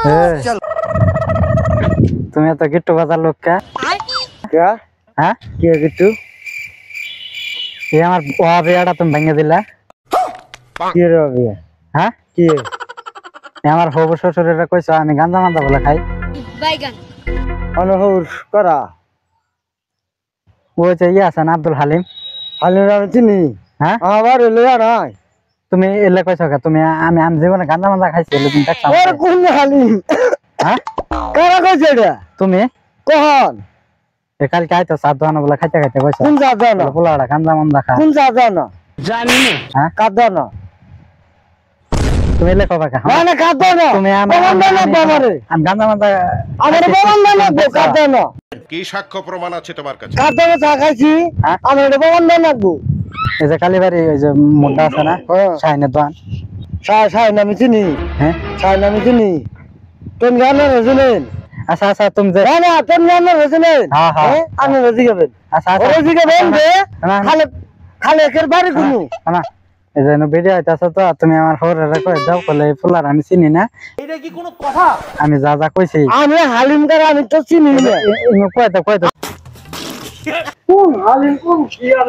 चल तुम्हें तो गिट्टू बाजार लोग क्या हाँ क्या गिट्टू ये हमार वहाँ बेड़ा तुम भंगे दिला क्या रो भैया हाँ क्या ये हमार हो बसो छोरे रे कोई स्वामी गांजा मांदा बोला खाई बैगन अनुभव करा वो चाहिए आसान अब्दुल हलीम हलीम राम चिनी हाँ हमारे ले आना তুমি এলে কইছো কা তুমি আমি আম জীবনে গাঁজা মাঝা খাইছি এলে তুমি দেখছ ওরে কোন হালিম হ্যাঁ কারা কইছে এটা তুমি কখন এ কাল কাইতো সাধনা বলা খাইতে খাইতে কইছো কোন সাধনা বলাড়া গাঁজা মাঝা খা কোন সাধনা জানি না হ্যাঁ কাদনা তুমি এলে কবা কা না না কাদনা তুমি আমি বাবারে আমি গাঁজা মাঝা আমারে বলন না কাদনা কি সাক্ষ্য প্রমাণ আছে তোমার কাছে কাদনা চা খাইছি আমি এটা বলন না লাগবো এই যে কালীবাড়ি ওই যে মোটা আছে না শাহিনের দোকান শাহিন আমি চিনি হ্যাঁ শাহিন আমি চিনি তুমি জানো রজনীন আচ্ছা আচ্ছা তুমি যে না না তুমি জানো রজনীন হ্যাঁ হ্যাঁ আমি রজি গেবেন আচ্ছা আচ্ছা রজি গেবেন যে খালে খালে এর বাড়ি কোন না এই যে ভিডিও আইতাছ তো তুমি আমার হরে রে কই দাও বলে ফুলার আমি চিনি না এটা কি কোনো কথা আমি যা যা কইছি আমি হালিম করে আমি তো চিনি না কই তো কোন হালিম কোন কি আর